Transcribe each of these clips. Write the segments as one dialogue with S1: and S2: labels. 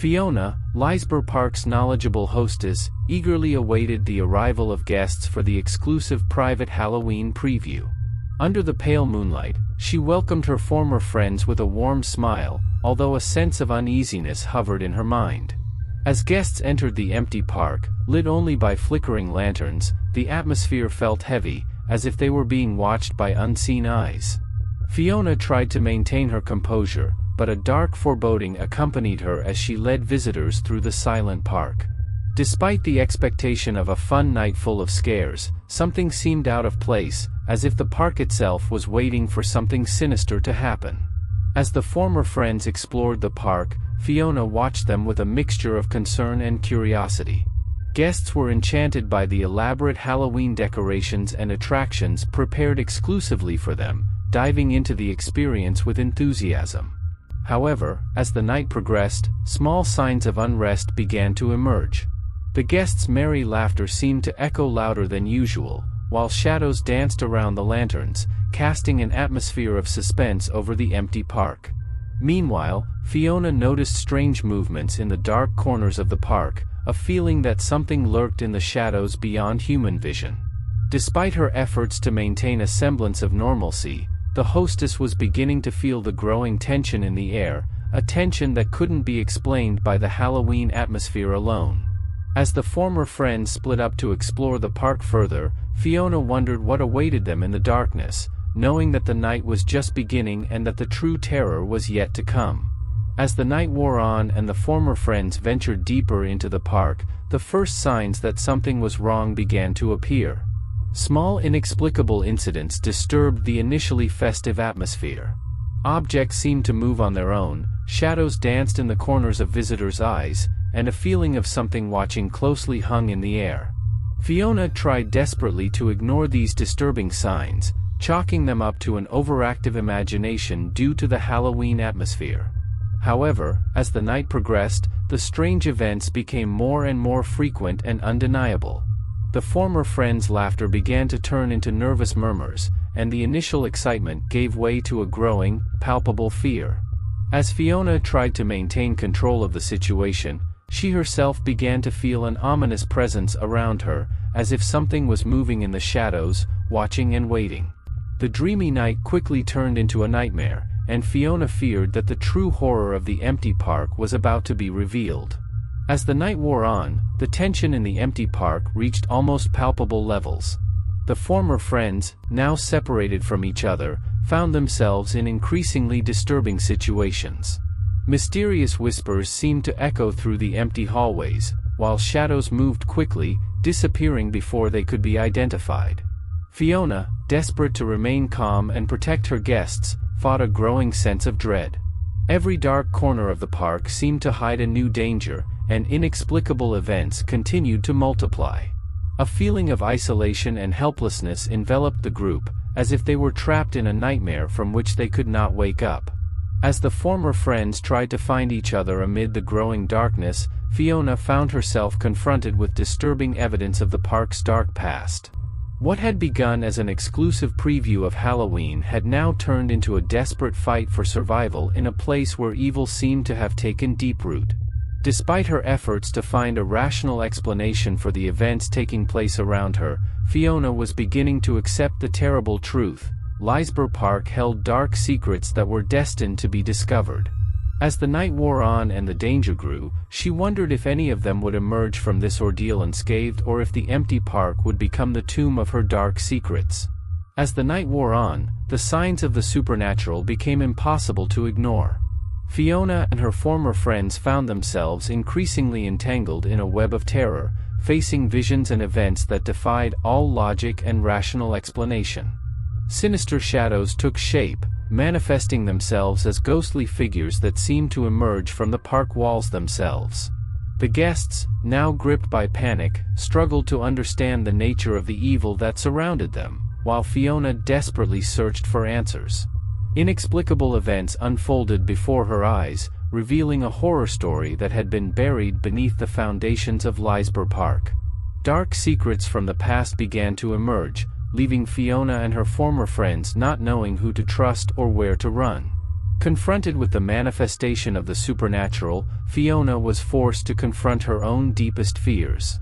S1: Fiona, Liseber Park's knowledgeable hostess, eagerly awaited the arrival of guests for the exclusive private Halloween preview. Under the pale moonlight, she welcomed her former friends with a warm smile, although a sense of uneasiness hovered in her mind. As guests entered the empty park, lit only by flickering lanterns, the atmosphere felt heavy, as if they were being watched by unseen eyes. Fiona tried to maintain her composure, but a dark foreboding accompanied her as she led visitors through the silent park. Despite the expectation of a fun night full of scares, something seemed out of place, as if the park itself was waiting for something sinister to happen. As the former friends explored the park, Fiona watched them with a mixture of concern and curiosity. Guests were enchanted by the elaborate Halloween decorations and attractions prepared exclusively for them, diving into the experience with enthusiasm. However, as the night progressed, small signs of unrest began to emerge. The guests' merry laughter seemed to echo louder than usual, while shadows danced around the lanterns, casting an atmosphere of suspense over the empty park. Meanwhile, Fiona noticed strange movements in the dark corners of the park, a feeling that something lurked in the shadows beyond human vision. Despite her efforts to maintain a semblance of normalcy, the hostess was beginning to feel the growing tension in the air, a tension that couldn't be explained by the Halloween atmosphere alone. As the former friends split up to explore the park further, Fiona wondered what awaited them in the darkness, knowing that the night was just beginning and that the true terror was yet to come. As the night wore on and the former friends ventured deeper into the park, the first signs that something was wrong began to appear. Small inexplicable incidents disturbed the initially festive atmosphere. Objects seemed to move on their own, shadows danced in the corners of visitors' eyes, and a feeling of something watching closely hung in the air. Fiona tried desperately to ignore these disturbing signs, chalking them up to an overactive imagination due to the Halloween atmosphere. However, as the night progressed, the strange events became more and more frequent and undeniable. The former friends' laughter began to turn into nervous murmurs, and the initial excitement gave way to a growing, palpable fear. As Fiona tried to maintain control of the situation, she herself began to feel an ominous presence around her, as if something was moving in the shadows, watching and waiting. The dreamy night quickly turned into a nightmare, and Fiona feared that the true horror of the empty park was about to be revealed. As the night wore on, the tension in the empty park reached almost palpable levels. The former friends, now separated from each other, found themselves in increasingly disturbing situations. Mysterious whispers seemed to echo through the empty hallways, while shadows moved quickly, disappearing before they could be identified. Fiona, desperate to remain calm and protect her guests, fought a growing sense of dread. Every dark corner of the park seemed to hide a new danger, and inexplicable events continued to multiply. A feeling of isolation and helplessness enveloped the group, as if they were trapped in a nightmare from which they could not wake up. As the former friends tried to find each other amid the growing darkness, Fiona found herself confronted with disturbing evidence of the park's dark past. What had begun as an exclusive preview of Halloween had now turned into a desperate fight for survival in a place where evil seemed to have taken deep root. Despite her efforts to find a rational explanation for the events taking place around her, Fiona was beginning to accept the terrible truth: Liseber Park held dark secrets that were destined to be discovered. As the night wore on and the danger grew, she wondered if any of them would emerge from this ordeal unscathed, or if the empty park would become the tomb of her dark secrets. As the night wore on, the signs of the supernatural became impossible to ignore. Fiona and her former friends found themselves increasingly entangled in a web of terror, facing visions and events that defied all logic and rational explanation. Sinister shadows took shape, manifesting themselves as ghostly figures that seemed to emerge from the park walls themselves. The guests, now gripped by panic, struggled to understand the nature of the evil that surrounded them, while Fiona desperately searched for answers. Inexplicable events unfolded before her eyes, revealing a horror story that had been buried beneath the foundations of Liseber Park. Dark secrets from the past began to emerge, leaving Fiona and her former friends not knowing who to trust or where to run. Confronted with the manifestation of the supernatural, Fiona was forced to confront her own deepest fears.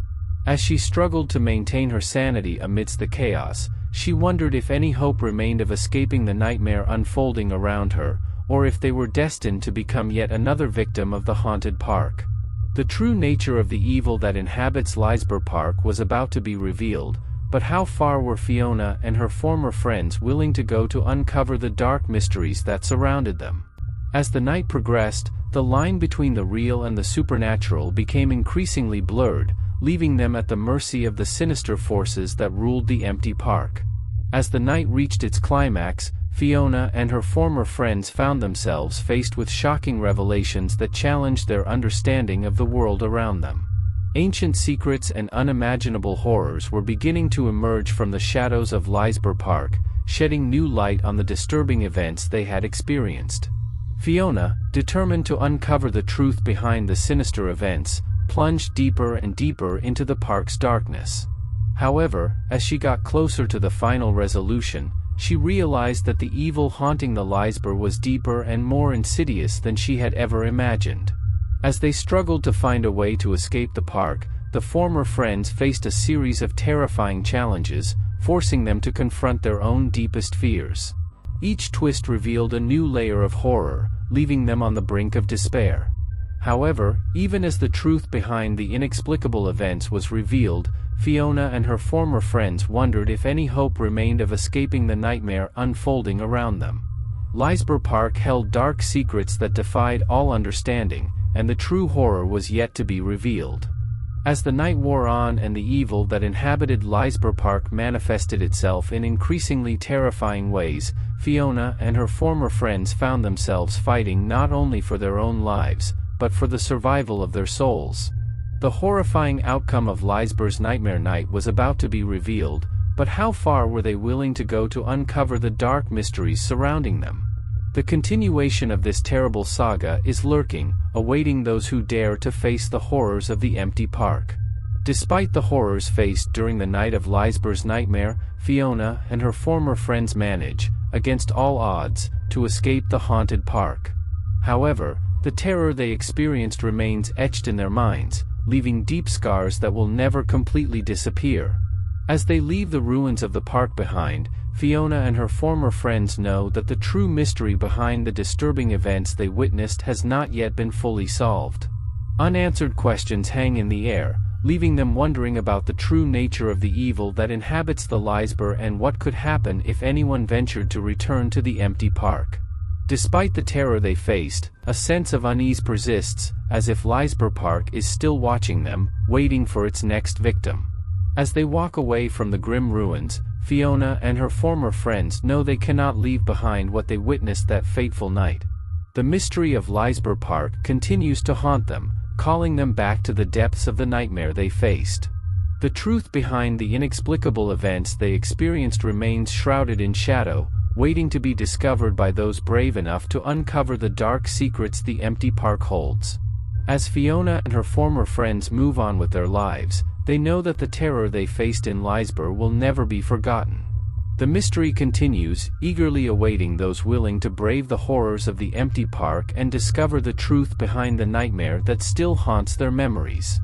S1: As she struggled to maintain her sanity amidst the chaos, she wondered if any hope remained of escaping the nightmare unfolding around her, or if they were destined to become yet another victim of the haunted park. The true nature of the evil that inhabits Liseber Park was about to be revealed, but how far were Fiona and her former friends willing to go to uncover the dark mysteries that surrounded them? As the night progressed, the line between the real and the supernatural became increasingly blurred, leaving them at the mercy of the sinister forces that ruled the empty park. As the night reached its climax, Fiona and her former friends found themselves faced with shocking revelations that challenged their understanding of the world around them. Ancient secrets and unimaginable horrors were beginning to emerge from the shadows of Liseber Park, shedding new light on the disturbing events they had experienced. Fiona, determined to uncover the truth behind the sinister events, plunged deeper and deeper into the park's darkness. However, as she got closer to the final resolution, she realized that the evil haunting the Liseber was deeper and more insidious than she had ever imagined. As they struggled to find a way to escape the park, the former friends faced a series of terrifying challenges, forcing them to confront their own deepest fears. Each twist revealed a new layer of horror, leaving them on the brink of despair. However, even as the truth behind the inexplicable events was revealed, Fiona and her former friends wondered if any hope remained of escaping the nightmare unfolding around them. Liseber Park held dark secrets that defied all understanding, and the true horror was yet to be revealed. As the night wore on and the evil that inhabited Liseber Park manifested itself in increasingly terrifying ways, Fiona and her former friends found themselves fighting not only for their own lives, but for the survival of their souls. The horrifying outcome of Liseber's Nightmare Night was about to be revealed, but how far were they willing to go to uncover the dark mysteries surrounding them? The continuation of this terrible saga is lurking, awaiting those who dare to face the horrors of the empty park. Despite the horrors faced during the night of Liseber's nightmare, Fiona and her former friends manage, against all odds, to escape the haunted park. However, the terror they experienced remains etched in their minds, leaving deep scars that will never completely disappear. As they leave the ruins of the park behind, Fiona and her former friends know that the true mystery behind the disturbing events they witnessed has not yet been fully solved. Unanswered questions hang in the air, leaving them wondering about the true nature of the evil that inhabits the Liseber and what could happen if anyone ventured to return to the empty park. Despite the terror they faced, a sense of unease persists, as if Liseber Park is still watching them, waiting for its next victim. As they walk away from the grim ruins, Fiona and her former friends know they cannot leave behind what they witnessed that fateful night. The mystery of Liseber Park continues to haunt them, calling them back to the depths of the nightmare they faced. The truth behind the inexplicable events they experienced remains shrouded in shadow, waiting to be discovered by those brave enough to uncover the dark secrets the empty park holds. As Fiona and her former friends move on with their lives, they know that the terror they faced in Liseber will never be forgotten. The mystery continues, eagerly awaiting those willing to brave the horrors of the empty park and discover the truth behind the nightmare that still haunts their memories.